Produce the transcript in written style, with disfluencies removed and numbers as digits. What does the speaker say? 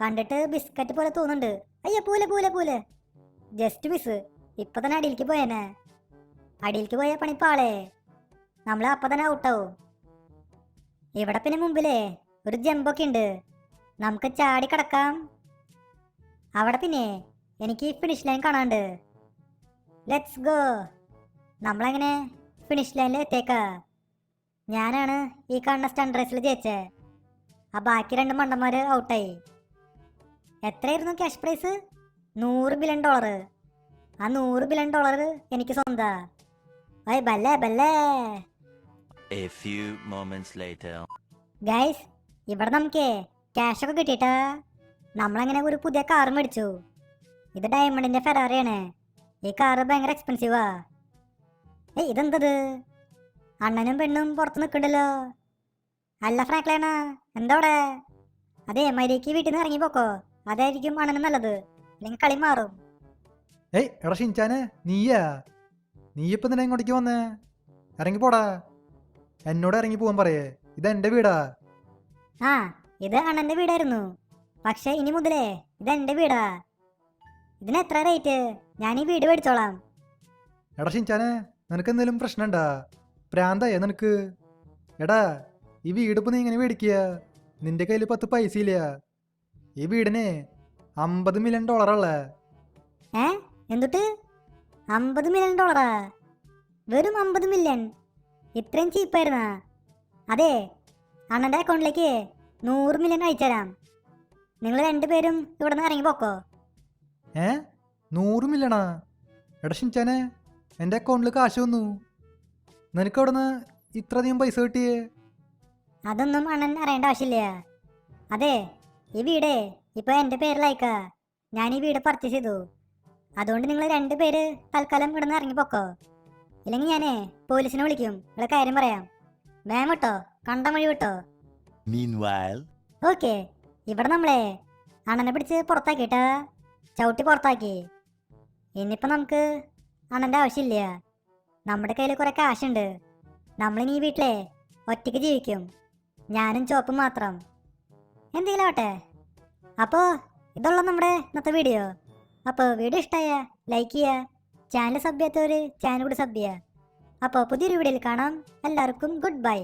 കണ്ടിട്ട് ബിസ്ക്കറ്റ് പോലെ തോന്നുന്നുണ്ട്. അയ്യോ പൂല പൂല പൂല, ജസ്റ്റ് മിസ്. ഇപ്പൊ തന്നെ അടിയിലേക്ക് പോയേനെ. അടിയിലേക്ക് പോയ പണിപ്പാളേ, നമ്മളെ അപ്പൊ തന്നെ ഔട്ടാവും. ഇവിടെ പിന്നെ മുമ്പിലേ ഒരു ജമ്പൊക്കെ ഉണ്ട്, നമുക്ക് ചാടി കിടക്കാം. അവിടെ പിന്നെ എനിക്ക് ഫിനിഷ് ലൈൻ കാണാണ്ട്. Let's go. നമ്മളെങ്ങനെ ഫിനിഷ് ലൈനിൽ എത്തിയേക്കാ. ഞാനാണ് ഈ കാണുന്ന സ്റ്റണ്ട് റേസിൽ ജയിച്ചേ. ആ ബാക്കി 2 മണ്ടന്മാര് ഔട്ടായി. എത്രയായിരുന്നു ക്യാഷ് പ്രൈസ്? $100 ബില്യൺ. ആ $100 ബില്യൺ എനിക്ക് സ്വന്താ. ഐ ബല്ലേ ബല്ലേ. A few moments later. Guys, ഇവിടെ നമുക്ക് ക്യാഷ് ഒക്കെ കിട്ടിയിട്ടാ. നമ്മളങ്ങനെ ഒരു പുതിയ കാർ മേടിച്ചു. ഇത് ഡയമണ്ടിന്റെ ഫെറാറിയാണ്. ഈ കാറ് ഭയങ്കര എക്സ്പെൻസീവാ. ഏയ് ഇതെന്തത്? അണ്ണനും പെണ്ണും പുറത്ത് നിൽക്കണ്ടല്ലോ. അല്ല ഫ്രാങ്ക്ലേണ, എന്താ അവിടെ? അതെ, മര്യാദയ്ക്ക് വീട്ടിൽ നിന്ന് ഇറങ്ങി പോക്കോ. അതായിരിക്കും അണ്ണനും നല്ലത്, അല്ലെങ്കിൽ കളി മാറും. ഏയ് എടാ ഷിൻചാനെ, നീ ഇപ്പം തന്നെ ഇങ്ങോട്ടേക്ക് വന്നേ? ഇറങ്ങി പോടാ. എന്നോട് ഇറങ്ങി പോവാൻ പറയേ. ഇതെന്റെ വീടാ. ആ, ഇത് അണ്ണന്റെ വീടായിരുന്നു. പക്ഷെ ഇനി മുതലേ ഇതെന്റെ വീടാ. ഇതിന് എത്ര റേറ്റ്? ഞാൻ ഈ വീട് മേടിച്ചോളാം. എടാ ഷിൻചാനെ, നിനക്ക് എന്തെങ്കിലും പ്രശ്നമുണ്ടാ? പ്രാന്തായ നിനക്ക്? എടാ, ഈ വീടിപ്പോൾ നീ ഇങ്ങനെ മേടിക്കുക? നിന്റെ കയ്യിൽ 10 പൈസ ഇല്ല. ഈ വീടിന് $50 മില്യൺ ഉള്ളേ. എന്തുട്ട്? $50 മില്യൺ? വെറും 50 മില്യൺ? ഇത്രയും ചീപ്പായിരുന്നാ? അതെ, അണ്ണന്റെ അക്കൗണ്ടിലേക്ക് 100 മില്യൺ അയച്ചുതരാം. നിങ്ങൾ 2 പേരും ഇവിടെ നിന്ന് ഇറങ്ങി പോക്കോ. 100 മില്യണാ? എടാ ഷിൻചാനെ, എൻ്റെ അക്കൗണ്ടിൽ കാശ് വന്നു. നിനക്ക് അവിടെ നിന്ന് ഇത്രയധികം പൈസ കിട്ടിയേ? അതൊന്നും അണ്ണൻ അറിയേണ്ട ആവശ്യമില്ല. അതെ, ഈ വീടേ ഇപ്പൊ എൻ്റെ പേരിലയക്കാ. ഞാൻ ഈ വീട് പർച്ചേസ് ചെയ്തു. അതുകൊണ്ട് നിങ്ങൾ 2 പേര് തൽക്കാലം ഇവിടെ നിന്ന് ഇറങ്ങി പോക്കോ. ഇല്ലെങ്കിൽ ഞാനേ പോലീസിനെ വിളിക്കും. ഇവിടെ കാര്യം പറയാം. വേഗം വിട്ടോ, കണ്ട വഴി വിട്ടോ. Meanwhile. ഓക്കെ, ഇവിടെ നമ്മളെ അണ്ണനെ പിടിച്ച് പുറത്താക്കിട്ടാ, ചവിട്ടി പുറത്താക്കി. ഇനിയിപ്പോൾ നമുക്ക് അണ്ണൻ്റെ ആവശ്യമില്ല. നമ്മുടെ കയ്യിൽ കുറേ കാശുണ്ട്. നമ്മളിനി ഈ വീട്ടിലെ ഒറ്റയ്ക്ക് ജീവിക്കും. ഞാനും ചോപ്പും മാത്രം. എന്തെങ്കിലും ആവട്ടെ. അപ്പോൾ ഇതുള്ള നമ്മുടെ ഇന്നത്തെ വീഡിയോ. അപ്പോൾ വീഡിയോ ഇഷ്ടമായ ലൈക്ക് ചെയ്യുക. ചാനൽ സബ് ചെയ്യാത്തവർ ചാനൽ കൂടി സബ് ചെയ്യുക. അപ്പോൾ പുതിയൊരു വീഡിയോയിൽ കാണാം. എല്ലാവർക്കും ഗുഡ് ബൈ.